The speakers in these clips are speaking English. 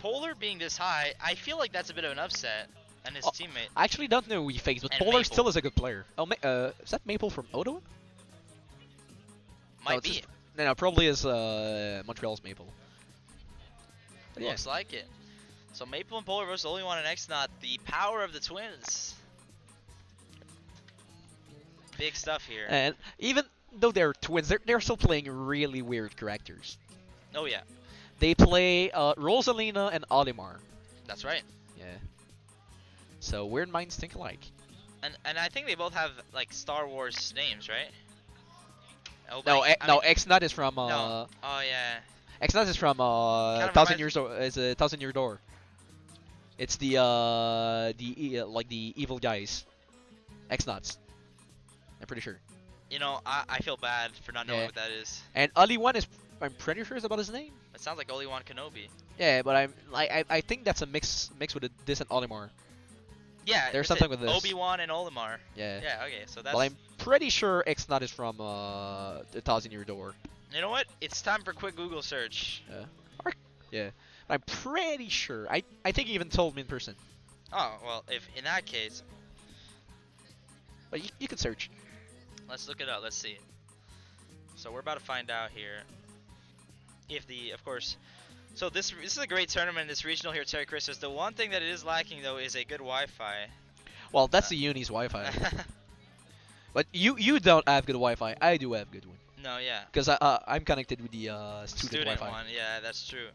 Polar being this high, I feel like that's a bit of an upset. And his teammate. I actually don't know who he faced, but And Polar Maple. still is a good player. Oh, is that Maple from Ottawa? Might no, be. Just, no, probably is Montreal's Maple. But Looks like it. So Maple and Polar versus Oli-Wan and X-Naut, the power of the twins. Big stuff here. And even though they're twins, they're still playing really weird characters. Oh yeah. They play Rosalina and Olimar. That's right. Yeah. So weird minds think alike. And I think they both have like Star Wars names, right? Oh, No, X-Naut is from no. Oh yeah. X-Naut is from Thousand Years Door. Is a 1,000-Year Door. It's the like the evil guys. X-Nauts. I'm pretty sure. You know, I feel bad for not knowing what that is. And Oli-Wan is, I'm pretty sure is about his name. It sounds like Oli-Wan Kenobi. Yeah, but I think that's a mix with this and Olimar. Yeah, there's something with this. Obi-Wan and Olimar. Yeah. Yeah. Okay. So that's. Well, I'm pretty sure X-Naut is from the 1,000-Year Door. You know what? It's time for a quick Google search. Yeah. I'm pretty sure. I think he even told me in person. Oh well, if in that case. But you can search. Let's look it up. Let's see. So we're about to find out here. If of course. So this is a great tournament. This regional here, Terry Christmas. The one thing that it is lacking though is a good Wi-Fi. Well, that's the uni's Wi-Fi. But you don't have good Wi-Fi. I do have good one. No, yeah. Because I'm connected with the student Wi-Fi. One. Yeah, that's true.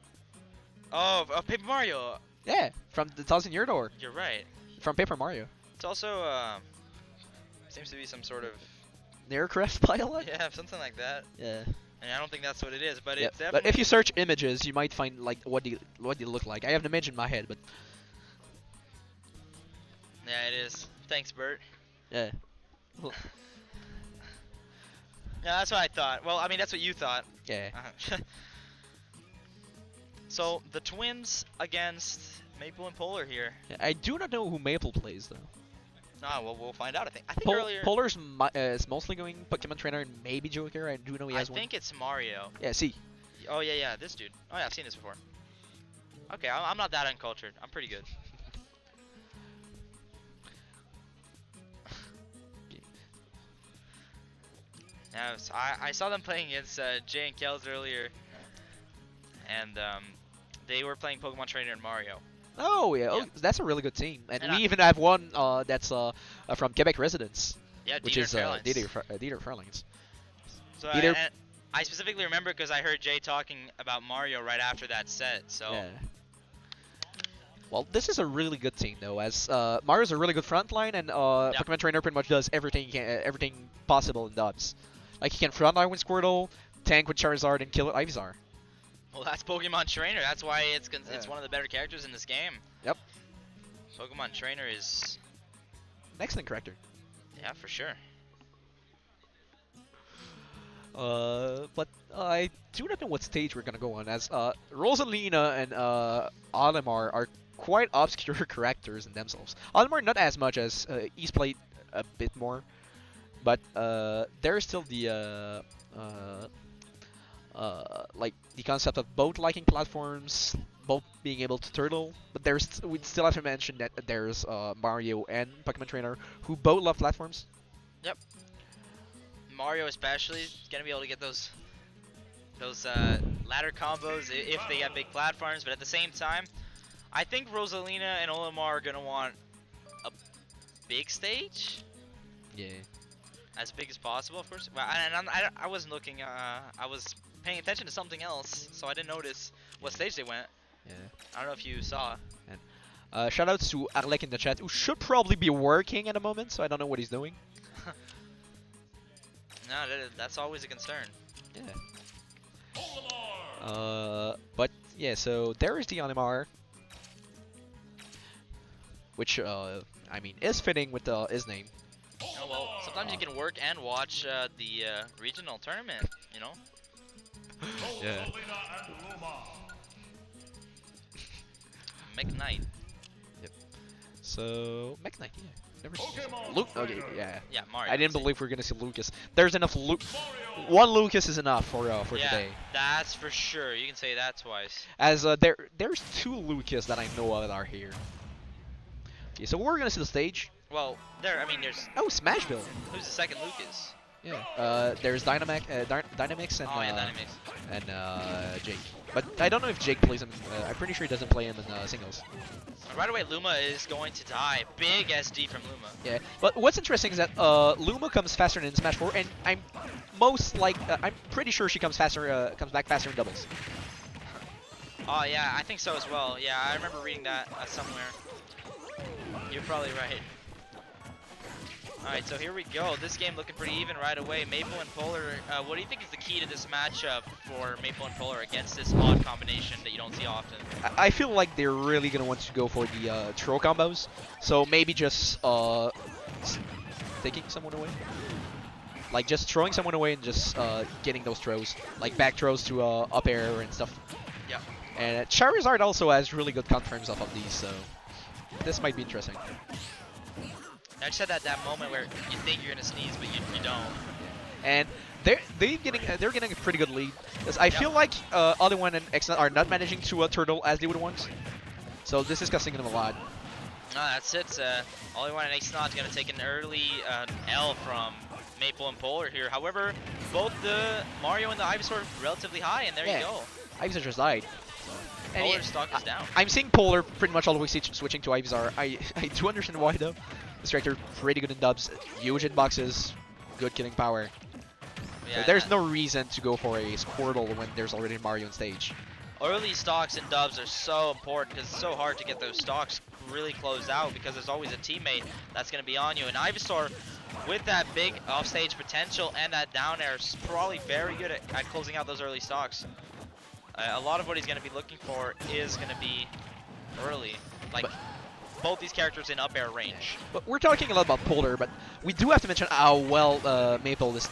Oh, Paper Mario. Yeah, from the 1,000-Year Door. You're right. From Paper Mario. It's also seems to be some sort of aircraft pilot. Yeah, something like that. Yeah. And I don't think that's what it is, but it's definitely. But if you search images, you might find like what they look like. I have an image in my head, but. Yeah, it is. Thanks, Bert. Yeah. Yeah, that's what I thought. Well, I mean, that's what you thought. Yeah. So the twins against Maple and Polar here. Yeah, I do not know who Maple plays though. Ah, well, we'll find out. I think earlier. Polar's is mostly going Pokemon Trainer and maybe Joker. I do know he has one. I think it's Mario. Yeah, see. Oh yeah, this dude. Oh yeah, I've seen this before. Okay, I'm not that uncultured. I'm pretty good. Yeah, I saw them playing against Jay and Kels earlier, and they were playing Pokemon Trainer and Mario. Oh yeah, Yep. Oh, that's a really good team, and we I even have one that's from Quebec residents. Yeah, which Dieter is Dieter Fairlines. So Dieter I specifically remember because I heard Jay talking about Mario right after that set. So. Yeah. Well, this is a really good team though, as Mario's a really good frontline, and Pokemon Trainer pretty much does everything everything possible in dubs. Like he can frontline with Squirtle, tank with Charizard, and kill with Ivysaur. Well, that's Pokemon Trainer. That's why it's one of the better characters in this game. Yep. Pokemon Trainer is an excellent character. Yeah, for sure. But I do not know what stage we're gonna go on, as Rosalina and Olimar are quite obscure characters in themselves. Olimar not as much, as he's played a bit more, but there's still the like the concept of both liking platforms, both being able to turtle. But we still have to mention that there's Mario and Pokemon Trainer who both love platforms. Yep. Mario especially is gonna be able to get those ladder combos if they have big platforms, but at the same time, I think Rosalina and Olimar are gonna want a big stage. Yeah. As big as possible, of course. Well, I wasn't looking. I was paying attention to something else, so I didn't notice what stage they went. Yeah. I don't know if you saw. And shout out to Arlek in the chat, who should probably be working at the moment, so I don't know what he's doing. No, that's always a concern. Yeah. But yeah, so there is the Olimar, which I mean is fitting with his name. Oh, well, sometimes you can work and watch the regional tournament, you know? Yeah. McKnight. Yep. So McKnight, yeah. Never Luke. Okay, yeah. Yeah, Mario. I didn't believe we were gonna see Lucas. There's enough one Lucas is enough for Yeah, today. that's for sure. You can say that twice. As there's two Lucas that I know of that are here. Okay, so we're gonna see the stage. Well, there. I mean, there's Oh, Smashville. who's the second Lucas? Yeah. There's Dynamics and Oh yeah, Dynamics. Jake. But I don't know if Jake plays him. I'm pretty sure he doesn't play him in singles. Right away, Luma is going to die. Big SD from Luma. Yeah. But what's interesting is that Luma comes faster in Smash 4, and I'm I'm pretty sure she comes comes back faster in doubles. Oh yeah, I think so as well. Yeah, I remember reading that somewhere. You're probably right. Alright, so here we go. This game looking pretty even right away. Maple and Polar, what do you think is the key to this matchup for Maple and Polar against this odd combination that you don't see often? I feel like they're really gonna want to go for the throw combos. So maybe just taking someone away. Like just throwing someone away and just getting those throws. Like back throws to up air and stuff. Yeah. And Charizard also has really good confirms off of these, so this might be interesting. I just had that moment where you think you're gonna sneeze, but you don't. And they're getting a pretty good lead. Because I feel like Oli-Wan and X-Naut are not managing to turtle as they would want. So this is costing them a lot. That's it. Oli-Wan and X-Naut gonna take an early L from Maple and Polar here. However, both the Mario and the Ivysaur relatively high, and there you go. Ivysaur just died. And Polar's stock is down. I'm seeing Polar pretty much all the way switching to Ivysaur. I do understand why though. This character pretty good in dubs, huge hitboxes, good killing power. Yeah, So there's no reason to go for a Squirtle when there's already Mario on stage. Early stocks and dubs are so important because it's so hard to get those stocks really closed out because there's always a teammate that's going to be on you. And Ivysaur, with that big offstage potential and that down air, is probably very good at closing out those early stocks. A lot of what he's going to be looking for is going to be early. Like, both these characters in up air range. But we're talking a lot about Polar, but we do have to mention how well Maple is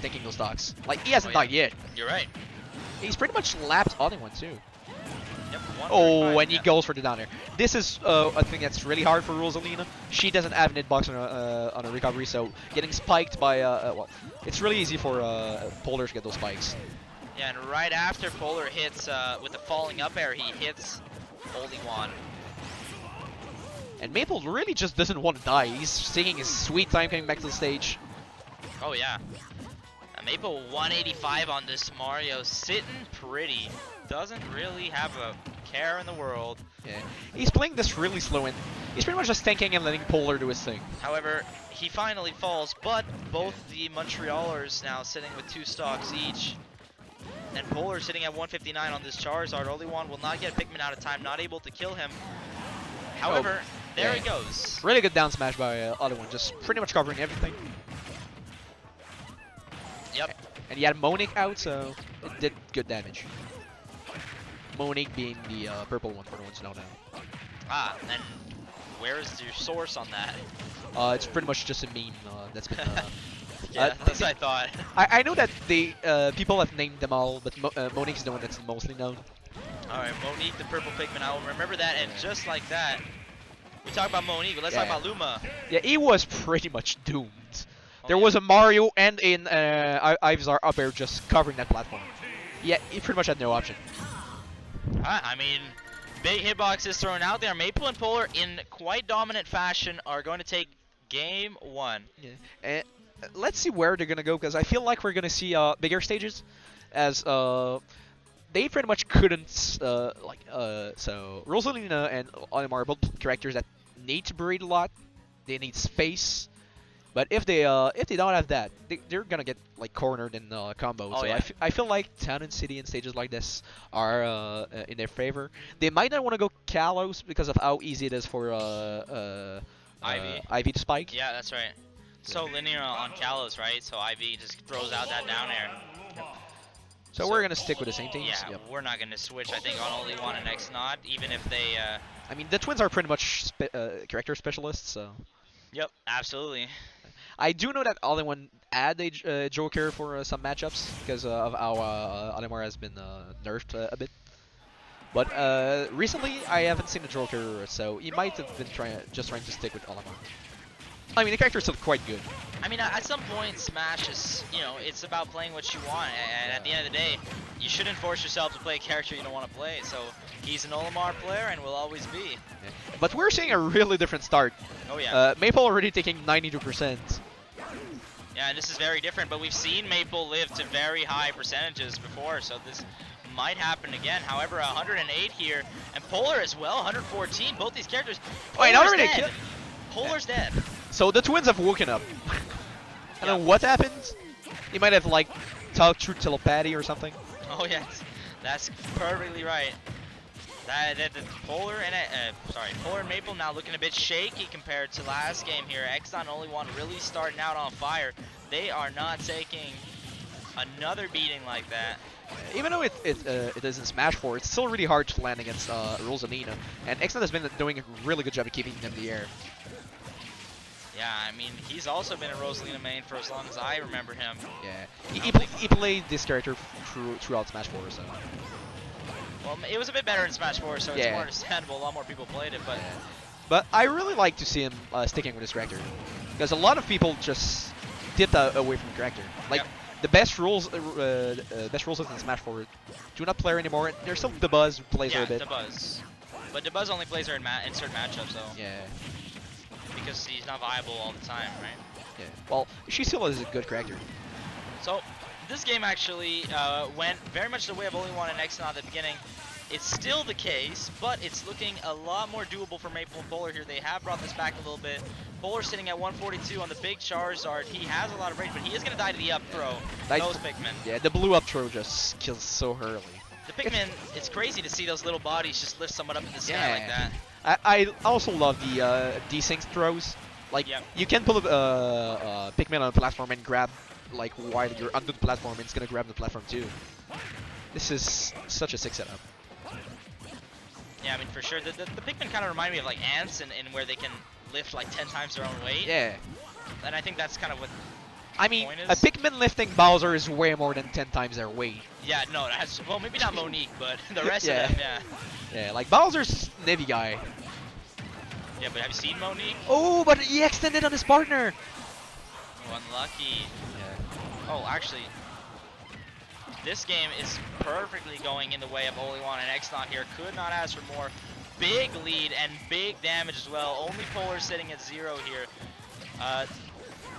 taking those stocks. Like, he hasn't died yet. You're right. He's pretty much lapped Oli-Wan too. Yep, Oh, and he goes for the down air. This is a thing that's really hard for Rosalina. She doesn't have an hitbox on a recovery, so getting spiked by it's really easy for Polar to get those spikes. Yeah, and right after Polar hits with the falling up air, he hits Oli-Wan. And Maple really just doesn't want to die. He's taking his sweet time coming back to the stage. Oh yeah. Maple 185 on this Mario, sitting pretty. Doesn't really have a care in the world. Yeah, he's playing this really slow and he's pretty much just tanking and letting Polar do his thing. However, he finally falls, but both the Montrealers now sitting with 2 stocks each. And Polar sitting at 159 on this Charizard. Oli-Wan will not get Pikmin out of time, not able to kill him. However, there he goes. Really good down smash by Oli-Wan, just pretty much covering everything. Yep. And he had Monique out, so it did good damage. Monique being the purple one for the ones who don't know. Ah, and where is your source on that? It's pretty much just a meme that's been... yeah, that's what I thought. I know that they people have named them all, but Monique is the one that's mostly known. Alright, Monique, the purple Pikmin, I will remember that, and just like that, we talk about Monique, but let's talk about Luma. Yeah, he was pretty much doomed. There was a Mario and in Ivysaur up air just covering that platform. Yeah, he pretty much had no option. I mean, big hitboxes thrown out there. Maple and Polar, in quite dominant fashion, are going to take game 1. Yeah. Let's see where they're gonna go, because I feel like we're gonna see bigger stages, as they pretty much couldn't so Rosalina and Oli-Wan are both characters that need to breathe a lot. They need space. But if they don't have that, they're gonna get like cornered in combo. Oh, so yeah. I feel like Town and City and stages like this are in their favor. They might not want to go Kalos because of how easy it is for Ivy to spike. Yeah, that's right. So linear on Kalos, right? So Ivy just throws out that down air. So we're gonna stick with the same teams. Yeah, we're not gonna switch. I think on Oli-Wan and X-Naut, even if they. I mean, the twins are pretty much character specialists, so. Yep, absolutely. I do know that Oli-Wan add a Joker for some matchups because of how Oli-Wan has been nerfed a bit. But recently, I haven't seen a Joker, so he might have been trying to stick with Oli-Wan. I mean, the character's still quite good. I mean, at some point, Smash is, you know, it's about playing what you want, and at the end of the day, you shouldn't force yourself to play a character you don't want to play. So he's an Olimar player and will always be. Yeah. But we're seeing a really different start. Oh yeah. Maple already taking 92%. Yeah, and this is very different, but we've seen Maple live to very high percentages before, so this might happen again. However, 108 here, and Polar as well, 114. Both these characters. Wait, Polar's already dead. Polar's dead. So the twins have woken up. I don't know what happened. He might have like talked through telepathy or something. Oh yes, that's perfectly right. The Polar and Polar and Maple now looking a bit shaky compared to last game here. X-Naut and Oli-Wan really starting out on fire. They are not taking another beating like that. Even though it is in Smash 4, it's still really hard to land against Rosalina, and X-Naut has been doing a really good job of keeping them in the air. Yeah, I mean, he's also been a Rosalina main for as long as I remember him. Yeah, he played this character throughout Smash 4, so. Well, it was a bit better in Smash 4, so it's Yeah. more understandable. A lot more people played it, but Yeah. But I really like to see him sticking with his character, because a lot of people just dipped away from the character. Like the best rules in Smash 4 do not play her anymore. There's still the Buzz who plays her a bit. Dabuz. But Dabuz only plays her in certain matchups, though. Yeah. Because he's not viable all the time, right? Yeah. Well, she still is a good character. So this game actually went very much the way of Oli-Wan and X-Naut at the beginning. It's still the case, but it's looking a lot more doable for Maple and Polar here. They have brought this back a little bit. Polar sitting at 142 on the big Charizard. He has a lot of range, but he is going to die to the up throw. Those Pikmin. Yeah, the blue up throw just kills so early. The Pikmin, it's crazy to see those little bodies just lift someone up in the sky like that. I also love the desync throws. Like, you can pull a Pikmin on a platform and grab, like, while you're under the platform, and it's going to grab the platform too. This is such a sick setup. Yeah, I mean, for sure. The Pikmin kind of remind me of, like, ants in where they can lift, like, 10 times their own weight. Yeah. And I think that's kind of what I mean, point is. a Pikmin lifting Bowser is way more than 10 times their weight. Yeah, no, that's, well, maybe not Monique, but the rest of them, yeah. Yeah, like Bowser's Navy guy. Yeah, but have you seen Monique? Oh, but he extended on his partner. Oh, unlucky. Yeah. Oh, actually, this game is perfectly going in the way of Oli-Wan and X-Naut here. Could not ask for more. Big lead and big damage as well. Only Polar sitting at 0 here.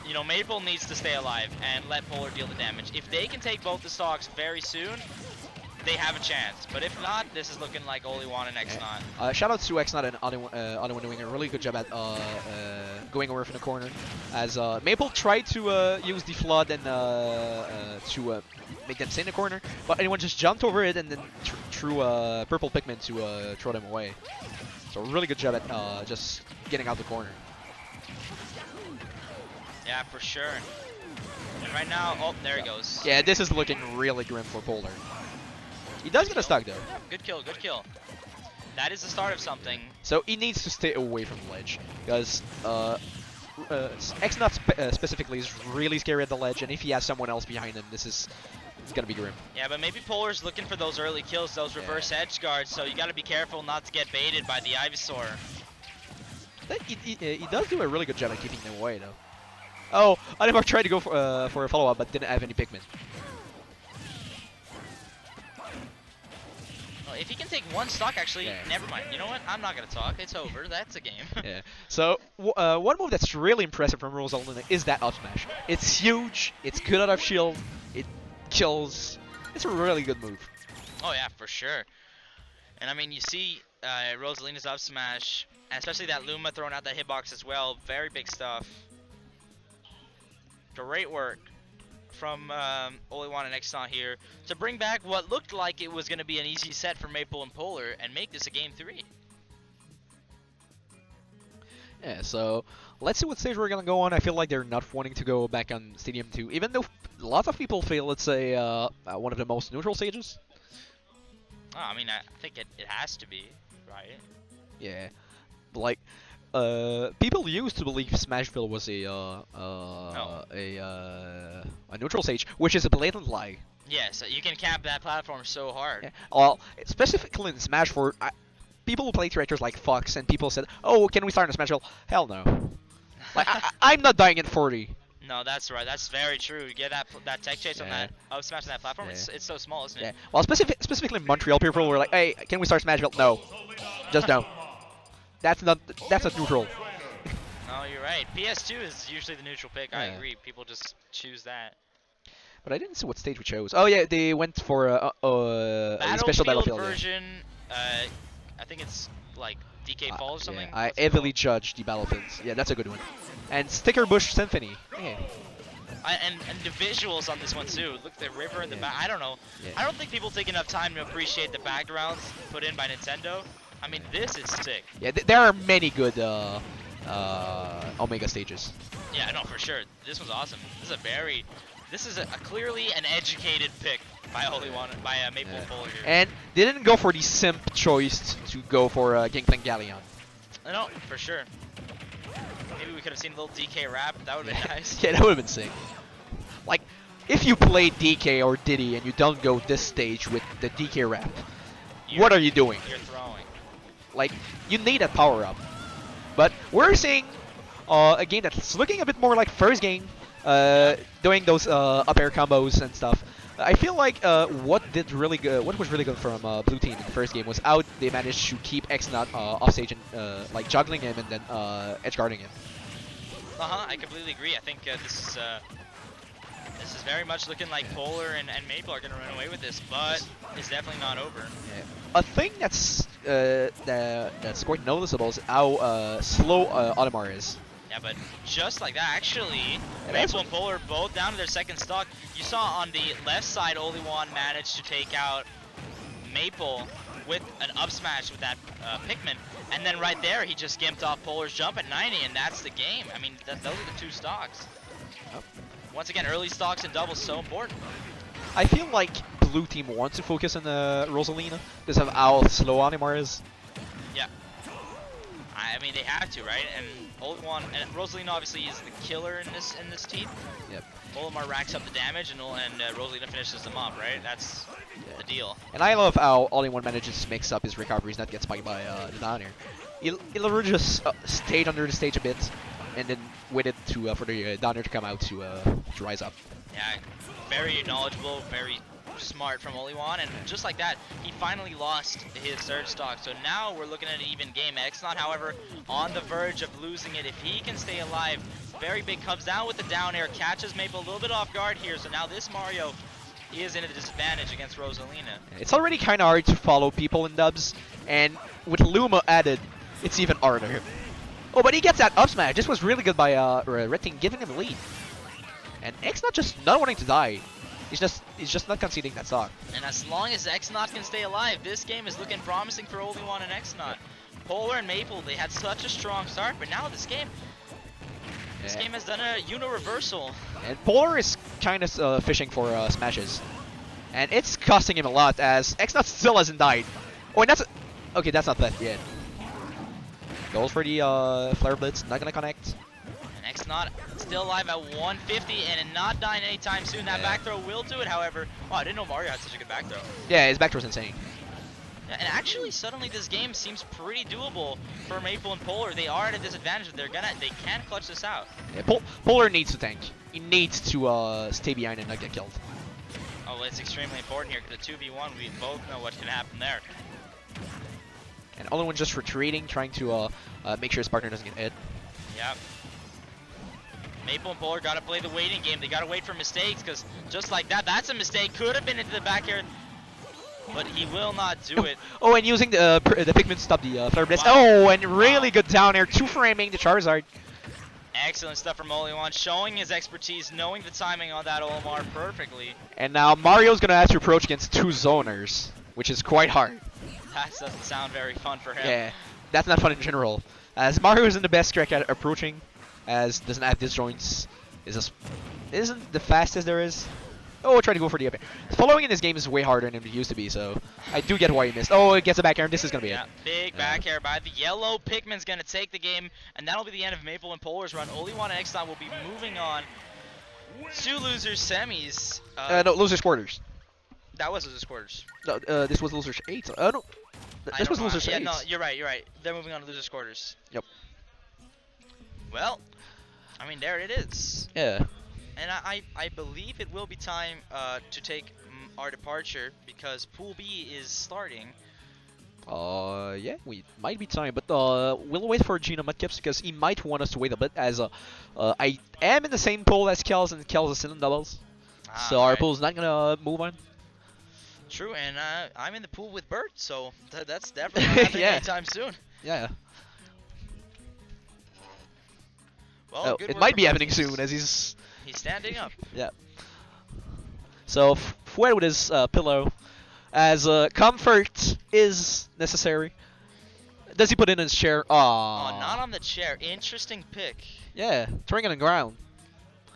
You know, Maple needs to stay alive and let Polar deal the damage. If they can take both the stocks very soon, they have a chance. But if not, this is looking like Oli-Wan and X-Naut. Shout out to X-Naut and Oli-Wan doing a really good job at going over from the corner. As Maple tried to use the flood and to make them stay in the corner, but anyone just jumped over it and then threw purple Pikmin to throw them away. So really good job at just getting out the corner. Yeah, for sure. And right now, oh, there he goes. Yeah, this is looking really grim for Polar. He does get a stock though. Yeah, good kill, good kill. That is the start of something. So he needs to stay away from the ledge, because X-Naut specifically is really scary at the ledge, and if he has someone else behind him, it's gonna be grim. Yeah, but maybe Polar's looking for those early kills, those reverse edge guards, so you gotta be careful not to get baited by the Ivysaur. He does do a really good job at keeping them away though. Oh, Animar tried to go for a follow-up, but didn't have any Pikmin. If he can take one stock, actually, never mind. You know what? I'm not going to talk. It's over. That's a game. Yeah. So, one move that's really impressive from Rosalina is that up smash. It's huge. It's good out of shield. It kills. It's a really good move. Oh, yeah, for sure. And, I mean, you see Rosalina's up smash, especially that Luma throwing out that hitbox as well. Very big stuff. Great work from Oli-Wan and X-Naut here to bring back what looked like it was going to be an easy set for Maple and Polar and make this a game 3. Yeah, so let's see what stage we're going to go on. I feel like they're not wanting to go back on Stadium 2, even though lots of people feel it's one of the most neutral stages. Oh, I mean, I think it has to be, right? Yeah, like people used to believe Smashville was a neutral stage, which is a blatant lie. Yeah, so you can cap that platform so hard. Yeah. Well, specifically in Smash 4, people who play characters like Fox, and people said, "Oh, can we start in Smashville?" Hell no. Like I'm not dying at 40. No, that's right. That's very true. You get that tech chase on that up smash on that platform. Yeah. It's so small, isn't it? Yeah. Well, specifically in Montreal, people were like, "Hey, can we start Smashville?" No, just no. That's not neutral. No, you're right. PS2 is usually the neutral pick. I Yeah. agree. People just choose that. But I didn't see what stage we chose. Oh yeah, they went for a special battlefield. version. I think it's like DK Falls or something. Yeah, I What's it heavily called? judged the battlefields. Yeah, that's a good one. And Sticker Bush Symphony. Yeah. And the visuals on this one too. Look, the river in the Yeah. back. I don't know. Yeah. I don't think people take enough time to appreciate the backgrounds put in by Nintendo. I mean, this is sick. Yeah, there are many good Omega stages. Yeah, no, for sure. This one's awesome. This is a clearly an educated pick by Oli-Wan, by Maple Yeah. Polar here. And they didn't go for the simp choice to go for Gangplank Galleon. No, for sure. Maybe we could have seen a little DK rap. That would have been nice. Yeah, that would have been sick. Like, if you play DK or Diddy and you don't go this stage with the DK rap, what are you doing? You're throwing. Like, you need a power up. But we're seeing a game that's looking a bit more like first game, doing those up air combos and stuff. I feel like what was really good from Blue Team in the first game was how they managed to keep X-Naut off stage and like juggling him and then edge guarding him. I completely agree. I think this is very much looking like Polar and Maple are going to run away with this, but it's definitely not over. Yeah. A thing that's quite noticeable is how slow Audemars is. Yeah, but just like that, actually, And Maple and Polar both down to their second stock. You saw on the left side, Oli-Wan managed to take out Maple with an up smash with that Pikmin, and then right there, he just gimped off Polar's jump at 90, and that's the game. I mean, those are the two stocks. Yep. Once again, early stocks and doubles so important. I feel like Blue Team wants to focus on Rosalina because of how slow Audemars is. Yeah. I mean, they have to, right? And Oli-Wan and Rosalina obviously is the killer in this team. Yep. Olimar racks up the damage, and Rosalina finishes them off, right? That's the deal. And I love how Oli-Wan manages to mix up his recoveries, not get spiked by the down air. He'll really just stayed under the stage a bit, and then waited to for the down air to come out to rise up. Yeah, very knowledgeable, very smart from Oli-Wan, and just like that, he finally lost his third stock. So now we're looking at an even game. X-Naut, however, on the verge of losing it. If he can stay alive, very big, comes down with the down air, catches Maple a little bit off guard here. So now this Mario is in a disadvantage against Rosalina. It's already kind of hard to follow people in dubs, and with Luma added, it's even harder. Oh, but he gets that up smash. This was really good by Red Team, giving him a lead. And X-Naut just not wanting to die. He's just not conceding that stock. And as long as X-Naut can stay alive, this game is looking promising for Oli-Wan and X-Naut. Polar and Maple, they had such a strong start, but now this game has done a reversal. And Polar is kind of fishing for smashes. And it's costing him a lot as X-Naut still hasn't died. Oh, and that's okay, that's not that yet. Goes for the Flare Blitz, not gonna connect. And X-Naut still alive at 150 and not dying anytime soon. That back throw will do it, however. Oh, I didn't know Mario had such a good back throw. Yeah, his back throw's insane. Yeah, and actually, suddenly this game seems pretty doable for Maple and Polar. They are at a disadvantage, but they can clutch this out. Yeah, Polar needs to tank. He needs to stay behind and not get killed. Oh, well, it's extremely important here because the 2v1, we both know what can happen there. And Oli-Wan just retreating, trying to make sure his partner doesn't get hit. Yep. Maple and Polar got to play the waiting game. They got to wait for mistakes because just like that, that's a mistake. Could have been into the back air, but he will not do it. Oh, and using the Pikmin to stop the Flare Blitz. Wow. Oh, and really good down air, 2-framing the Charizard. Excellent stuff from Oli-Wan, showing his expertise, knowing the timing on that Olimar perfectly. And now Mario's gonna have to approach against two zoners, which is quite hard. That doesn't sound very fun for him. Yeah, that's not fun in general. As Mario isn't the best crack at approaching, as doesn't have disjoints, isn't the fastest there is. Oh, trying to go for the up air. Following in this game is way harder than it used to be, so I do get why he missed. Oh, it gets a back air, and this is gonna be it. Big back air by the yellow. Pikmin's gonna take the game, and that'll be the end of Maple and Polar's run. Oli-Wan and X-Naut will be moving on to losers semis. No, losers quarters. That was losers quarters. No, this was losers 8. No, this was losers 8. Yeah, no, you're right. They're moving on to losers quarters. Yep. Well, I mean, there it is. Yeah. And I believe it will be time to take our departure because Pool B is starting. Yeah, we might be time, but we'll wait for Gino Mudkips because he might want us to wait a bit as I am in the same pool as Kels and Kels is still in doubles. So our Right. pool's not gonna move on. True, and I'm in the pool with Bert, so that's definitely not happening Yeah. anytime soon. Yeah. Well, Oh, good it work might from be both happening teams. soon as he's He's standing up. yeah. So Fuet with his pillow, as comfort is necessary. Does he put it in his chair? Oh, Aww. not on the chair. Interesting pick. Yeah, throwing it on the ground.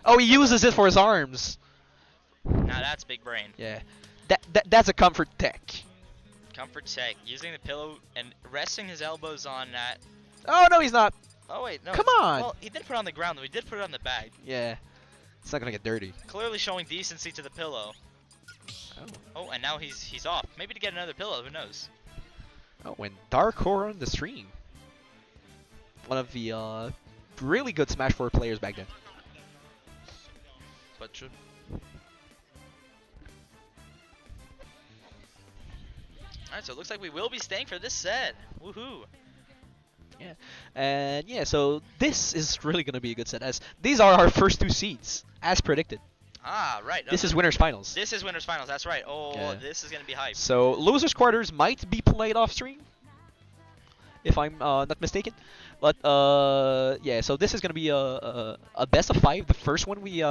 Oh, he uses it for his arms. Now that's big brain. Yeah, that's a comfort tech. Comfort tech, using the pillow and resting his elbows on that. Oh no, he's not. Oh wait, no. Come on. Well, he did put it on the ground though. He did put it on the bag. Yeah, it's not gonna get dirty. Clearly showing decency to the pillow. Oh, and now he's off. Maybe to get another pillow. Who knows? Oh, and Dark Horror on the stream. One of the really good Smash 4 players back then. But true. Alright, so it looks like we will be staying for this set. Woohoo! Yeah, and yeah, so this is really gonna be a good set as these are our first two seeds, as predicted. Ah, right. This is winners finals. This is winners finals. That's right. Oh, Yeah. this is gonna be hype. So losers quarters might be played off stream, if I'm not mistaken. But yeah, so this is gonna be a best of 5. The first one we